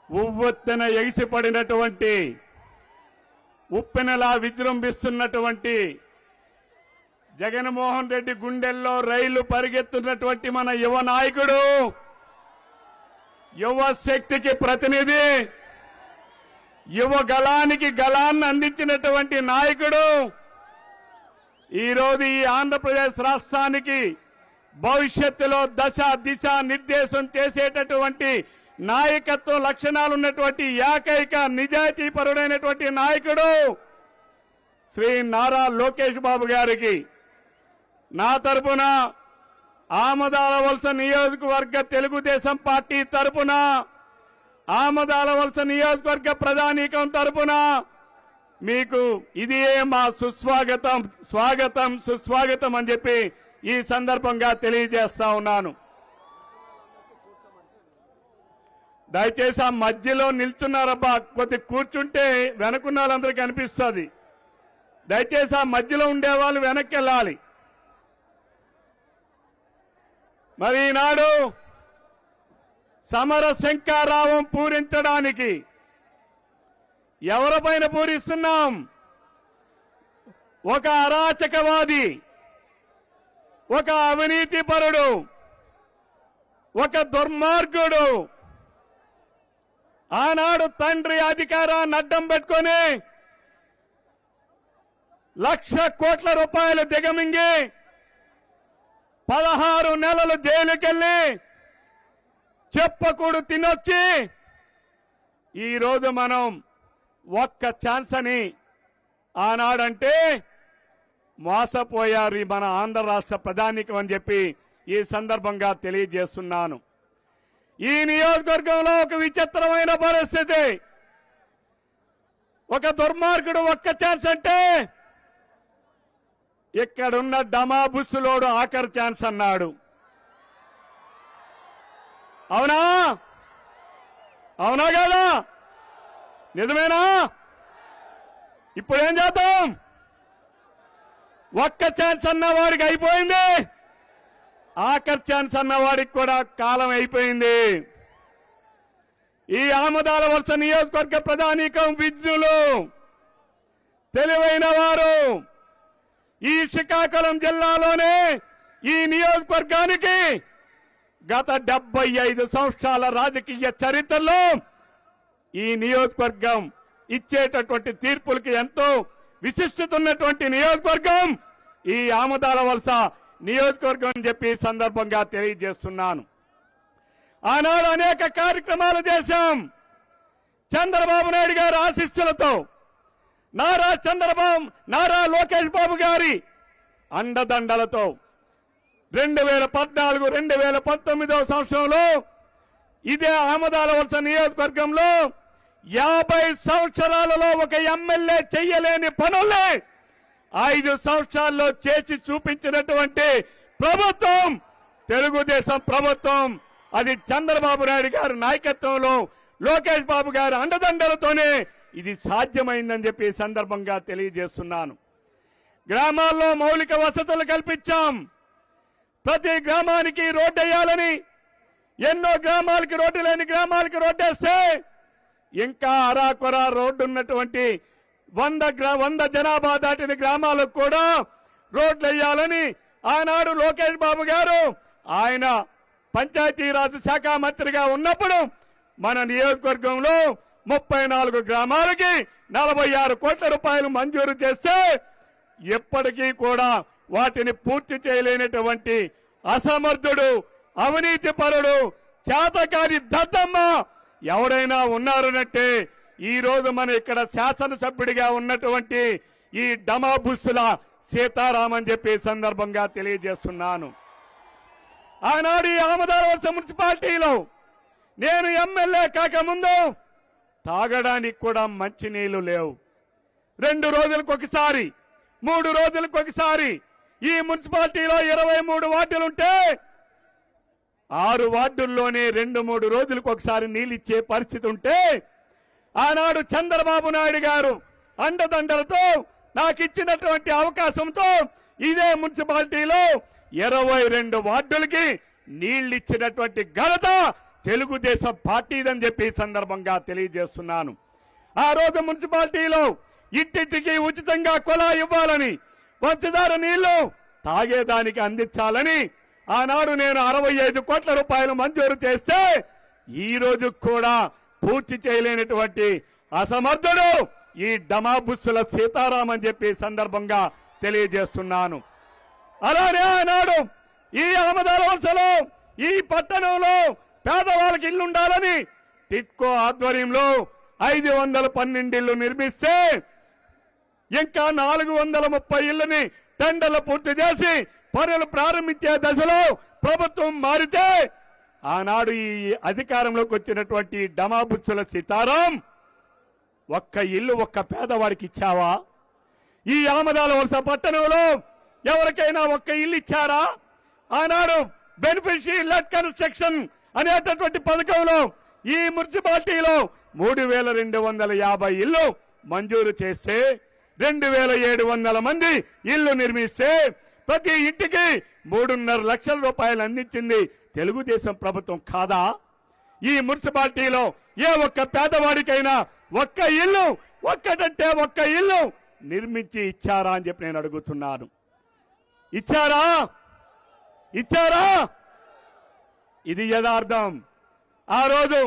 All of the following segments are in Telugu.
ఉవ్వెత్తున ఎగిసిపడినటువంటి ఉప్పెనలా విజృంభిస్తున్నటువంటి జగన్మోహన్ రెడ్డి గుండెల్లో రైలు పరిగెత్తున్నటువంటి మన యువ నాయకుడు, యువ శక్తికి ప్రతినిధి, యువ గళానికి గళాన్ని అందించినటువంటి నాయకుడు ఈరోజు ఈ ఆంధ్రప్రదేశ్ రాష్ట్రానికి భవిష్యత్తులో దశ దిశ నిర్దేశం చేసేటటువంటి నాయకత్వ లక్షణాలు ఉన్నటువంటి ఏకైక నిజాయితీపరుడైనటువంటి నాయకుడు శ్రీ నారా లోకేష్ బాబు గారికి నా తరపున ఆమదాలవలస నియోజకవర్గ తెలుగుదేశం పార్టీ తరపున ఆమదాలవలస నియోజకవర్గ ప్రజానీకం తరపున మీకు ఇదే మా సుస్వాగతం, స్వాగతం సుస్వాగతం అని చెప్పి ఈ సందర్భంగా తెలియజేస్తా ఉన్నాను. దయచేసి ఆ మధ్యలో నిల్చున్నారబ్బా, కొద్ది కూర్చుంటే వెనకున్న వాళ్ళందరికీ కనిపిస్తుంది. దయచేసి ఆ మధ్యలో ఉండేవాళ్ళు వెనక్కి వెళ్ళాలి. మరి ఈనాడు సమర శంఖారావం పూరించడానికి ఎవరిపైన పూరిస్తున్నాం? ఒక అరాచకవాది, ఒక అవినీతిపరుడు, ఒక దుర్మార్గుడు ఆనాడు తండ్రి అధికారాన్ని అడ్డం పెట్టుకొని 1,00,000 కోట్ల రూపాయలు దిగమింగి 16 నెలలు జైలుకెళ్లి చెప్పకూడు తినొచ్చి ఈరోజు మనం ఒక్క ఛాన్స్ అని ఆనాడంటే మోసపోయారు మన ఆంధ్ర రాష్ట్ర ప్రధానికం అని చెప్పి ఈ సందర్భంగా తెలియజేస్తున్నాను. ఈ నియోజకవర్గంలో ఒక విచిత్రమైన పరిస్థితి. ఒక దుర్మార్గుడు ఒక్క ఛాన్స్ అంటే ఇక్కడున్న డమాబుస్సులోడు ఆఖరి ఛాన్స్ అన్నాడు. అవునా? అవునా కదా? నిజమేనా? ఇప్పుడేం చేద్దాం? ఒక్క ఛాన్స్ అన్నవాడికి అయిపోయింది, ఆఖరి ఛాన్స్ అన్నవాడికి కూడా కాలం అయిపోయింది. ఈ ఆమదాలవలస నియోజకవర్గ ప్రధానికం విజ్ఞులు, తెలివైన వారు. ఈ శ్రీకాకుళం జిల్లాలోనే ఈ నియోజకవర్గానికి గత 75 సంవత్సరాల రాజకీయ చరిత్రలో ఈ నియోజకవర్గం ఇచ్చేటటువంటి తీర్పులకి ఎంతో విశిష్టత ఉన్నటువంటి నియోజకవర్గం ఈ ఆమదాలవలస నియోజకవర్గం అని చెప్పి సందర్భంగా తెలియజేస్తున్నాను. ఆనాడు అనేక కార్యక్రమాలు చేశాం. చంద్రబాబు నాయుడు గారి ఆశీస్సులతో, నారా లోకేష్ బాబు గారి అండదండలతో 2014, 2019 సంవత్సరంలో ఇదే ఆమదాలవలస నియోజకవర్గంలో 50 సంవత్సరాలలో ఒక ఎమ్మెల్యే చెయ్యలేని పనుల్ని 5 సంవత్సరాల్లో చేసి చూపించినటువంటి ప్రభుత్వం తెలుగుదేశం ప్రభుత్వం. అది చంద్రబాబు నాయుడు గారి నాయకత్వంలో లోకేష్ బాబు గారి అండదండలతోనే ఇది సాధ్యమైందని చెప్పి సందర్భంగా తెలియజేస్తున్నాను. గ్రామాల్లో మౌలిక వసతులు కల్పించాం. ప్రతి గ్రామానికి రోడ్డు వేయాలని, ఎన్నో గ్రామాలకి రోడ్డు లేని గ్రామాలకి రోడ్డేస్తే ఇంకా అరాకొర రోడ్డు ఉన్నటువంటి 100 జనాభా దాటిన గ్రామాలకు కూడా రోడ్లు వేయాలని ఆనాడు లోకేష్ బాబు గారు ఆయన పంచాయతీరాజ్ శాఖ మంత్రిగా ఉన్నప్పుడు మన నియోజకవర్గంలో 34 గ్రామాలకి 46 కోట్ల రూపాయలు మంజూరు చేస్తే ఎప్పటికీ కూడా వాటిని పూర్తి చేయలేనటువంటి అసమర్థుడు, అవినీతిపరుడు, చేతకాని దద్దమ్మ ఎవరైనా ఉన్నారనంటే ఈ రోజు మన ఇక్కడ శాసనసభ్యుడిగా ఉన్నటువంటి ఈ డమాబుస్సుల సీతారామన్ చెప్పి సందర్భంగా తెలియజేస్తున్నాను. ఆనాడు ఈ ఆమదాలవలస మున్సిపాలిటీలో నేను ఎమ్మెల్యే కాకముందు తాగడానికి కూడా మంచినీళ్లు లేవు. 2 రోజులకు ఒకసారి, 3 రోజులకు ఒకసారి ఈ మున్సిపాలిటీలో 23 వార్డులుంటే 6 వార్డుల్లోనే 2-3 రోజులకు ఒకసారి నీళ్ళు ఇచ్చే పరిస్థితి ఉంటే ఆనాడు చంద్రబాబు నాయుడు గారు అండదండలతో నాకు ఇచ్చినటువంటి అవకాశంతో ఇదే మున్సిపాలిటీలో 22 వార్డులకి నీళ్లు ఇచ్చినటువంటి ఘనత తెలుగుదేశం పార్టీదని చెప్పి ఈ సందర్భంగా తెలియజేస్తున్నాను. ఆ రోజు మున్సిపాలిటీలో ఇంటింటికి ఉచితంగా కుళాయి ఇవ్వాలని, పంచదార నీళ్లు తాగేదానికి అందించాలని ఆనాడు నేను 65 కోట్ల రూపాయలు మంజూరు చేస్తే ఈ రోజు కూడా పూర్తి చేయలేనటువంటి అసమర్థుడు ఈ డమాబుస్సుల సీతారాం అని చెప్పి సందర్భంగా తెలియజేస్తున్నాను. అలానే ఆనాడు ఈ ఆమదాల వలసలో ఈ పట్టణంలో పేదవాళ్ళకి ఇల్లు ఉండాలని టిట్కో ఆధ్వర్యంలో 512 ఇళ్లు నిర్మిస్తే ఇంకా 430 ఇళ్లని టెండర్లు పూర్తి చేసి పనులు ప్రారంభించే దశలో ప్రభుత్వం మారితే ఆనాడు ఈ అధికారంలోకి వచ్చినటువంటి డమాబుచ్చుల సీతారాం ఒక్క ఇల్లు ఒక్క పేదవాడికి ఇచ్చావా? ఈ ఆమదాల వలస పట్టణంలో ఎవరికైనా ఒక్క ఇల్లు ఇచ్చారా? ఆనాడు బెనిఫిషియరీ లెడ్ కన్స్ట్రక్షన్ అనేటటువంటి పథకంలో ఈ మున్సిపాలిటీలో 3250 ఇల్లు మంజూరు చేస్తే 2700 మంది ఇల్లు నిర్మిస్తే ప్రతి ఇంటికి 3.5 లక్షల రూపాయలు అందించింది తెలుగుదేశం ప్రభుత్వం కాదా? ఈ మున్సిపాలిటీలో ఏ ఒక్క పేదవాడికైనా ఒక్క ఇల్లు, ఒక్కటంటే ఒక్క ఇల్లు నిర్మించి ఇచ్చారా అని చెప్పి నేను అడుగుతున్నాను. ఇచ్చారా? ఇచ్చారా? ఇది యథార్థం. ఆ రోజు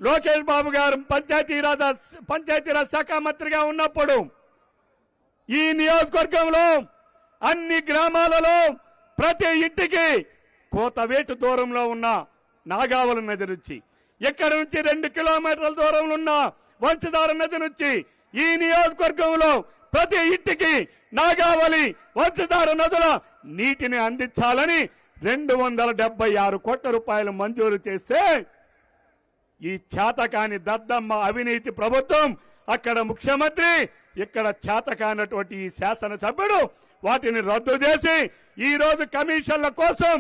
లోకేష్ బాబు గారు పంచాయతీరాజ్ శాఖ మంత్రిగా ఉన్నప్పుడు ఈ నియోజకవర్గంలో అన్ని గ్రామాలలో ప్రతి ఇంటికి కోతవేటు దూరంలో ఉన్న నాగావళి నది నుంచి, ఇక్కడ నుంచి 2 కిలోమీటర్ల దూరంలో ఉన్న వంశధార నది నుంచి ఈ నియోజకవర్గంలో ప్రతి ఇంటికి నాగావళి వంశధార నదుల నీటిని అందించాలని 276 కోట్ల రూపాయలు మంజూరు చేస్తే ఈ చేతకాని దద్దమ్మ అవినీతి ప్రభుత్వం, అక్కడ ముఖ్యమంత్రి, ఇక్కడ చేతకానటువంటి ఈ శాసనసభ్యుడు వాటిని రద్దు చేసి ఈ రోజు కమిషన్ల కోసం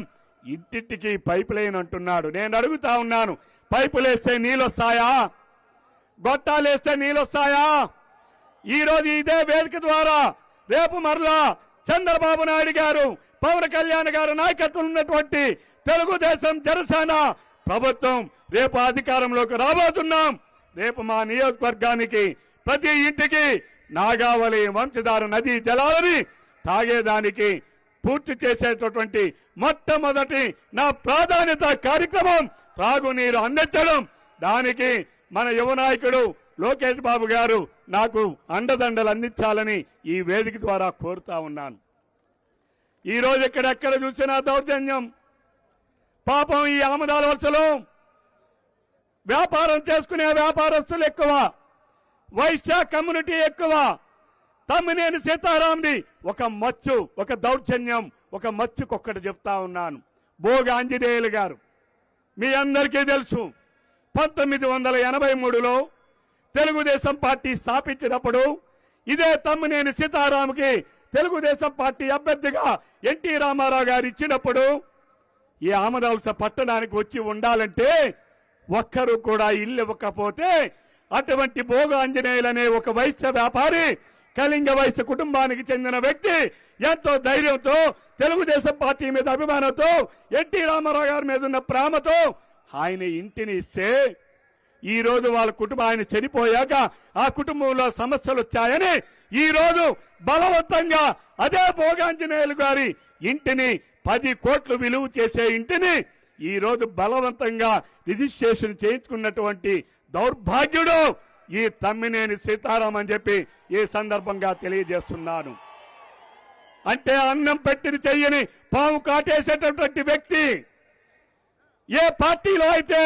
ఇంటింటికి పైప్ లైన్ అంటున్నాడు. నేను అడుగుతా ఉన్నాను, పైపులేస్తే నీళ్ళొస్తాయా? గొట్టాలేస్తే నీళ్ళొస్తాయా? ఈ రోజు ఇదే వేదిక ద్వారా రేపు మరలా చంద్రబాబు నాయుడు గారు, పవన్ కళ్యాణ్ గారు నాయకత్వం ఉన్నటువంటి తెలుగుదేశం జనసేన ప్రభుత్వం రేపు అధికారంలోకి రాబోతున్నాం. రేపు మా నియోజకవర్గానికి ప్రతి ఇంటికి నాగావళి వంశధార నదీ జలాలని తాగేదానికి పూర్తి చేసేటటువంటి మొట్టమొదటి నా ప్రాధాన్యత కార్యక్రమం త్రాగునీరు అందించడం. దానికి మన యువ నాయకుడు లోకేష్ బాబు గారు నాకు అండదండలు అందించాలని ఈ వేదిక ద్వారా కోరుతా ఉన్నాను. ఈ రోజు ఎక్కడెక్కడ చూసినా దౌర్జన్యం. పాపం ఈ ఆమదాల వలసలో వ్యాపారం చేసుకునే వ్యాపారస్తులు ఎక్కువ, వైశ్య కమ్యూనిటీ ఎక్కువ. తమ్మినేని సీతారాంది ఒక మచ్చు, ఒక దౌర్జన్యం, ఒక మచ్చుకొక్కటి చెప్తా ఉన్నాను. భోగ ఆంజనేయులు గారు మీ అందరికీ తెలుసు, 1983లో తెలుగుదేశం పార్టీ స్థాపించినప్పుడు ఇదే తమ్మినేని సీతారాంకి తెలుగుదేశం పార్టీ అభ్యర్థిగా ఎన్టీ రామారావు గారు ఇచ్చినప్పుడు ఈ ఆమదావలస పట్టణానికి వచ్చి ఉండాలంటే ఒక్కరు కూడా ఇల్లు ఇవ్వకపోతే అటువంటి భోగ ఆంజనేయులు అనే ఒక వైశ్య వ్యాపారి, కళింగ వైశ్య కుటుంబానికి చెందిన వ్యక్తి ఎంతో ధైర్యంతో, తెలుగుదేశం పార్టీ మీద అభిమానంతో, ఎన్టీ రామారావు గారి మీద ఉన్న ప్రేమతో ఆయన ఇంటిని ఇస్తే ఈ రోజు వాళ్ళ కుటుంబం, ఆయన చనిపోయాక ఆ కుటుంబంలో సమస్యలు వచ్చాయని ఈ రోజు బలవంతంగా అదే భోగాంజనేయులు గారి ఇంటిని 10 కోట్లు విలువ చేసే ఇంటిని ఈ రోజు బలవంతంగా రిజిస్ట్రేషన్ చేయించుకున్నటువంటి దౌర్భాగ్యుడు ఈ తమ్మినేని సీతారాం అని చెప్పి ఈ సందర్భంగా తెలియజేస్తున్నాను. అంటే అన్నం పెట్టిన చెయ్యని పాము కాటేసేటటువంటి వ్యక్తి ఏ పార్టీలో అయితే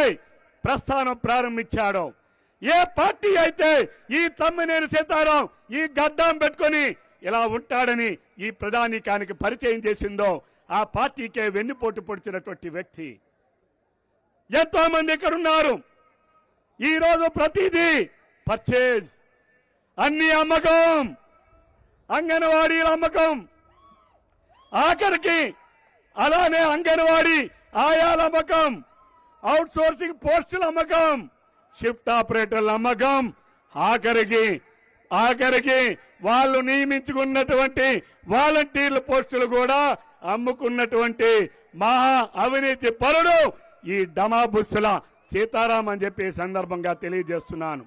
ప్రస్థానం ప్రారంభించాడో, ఏ పార్టీ అయితే ఈ తమ్మినేని సీతారాం ఈ గడ్డం పెట్టుకొని ఇలా ఉంటాడని ఈ ప్రధానికానికి పరిచయం చేసిందో ఆ పార్టీకే వెన్నుపోటు పొడిచినటువంటి వ్యక్తి. ఎంతో మంది ఇక్కడ ఉన్నారు. ఈ రోజు ప్రతిదీ పర్చేజ్, అన్ని అమ్మకం, అంగన్వాడీల అమ్మకం, ఆఖరికి అలానే అంగన్వాడీ ఆయాల అమ్మకం, అవుట్ సోర్సింగ్ పోస్టుల అమ్మకం, షిఫ్ట్ ఆపరేటర్ల అమ్మకం, ఆఖరికి వాళ్ళు నియమించుకున్నటువంటి వాలంటీర్ల పోస్టులు కూడా అమ్ముకున్నటువంటి మహా అవినీతి పరుడు ఈ డమాబుస్సుల సీతారాం అని చెప్పి ఈ సందర్భంగా తెలియజేస్తున్నాను.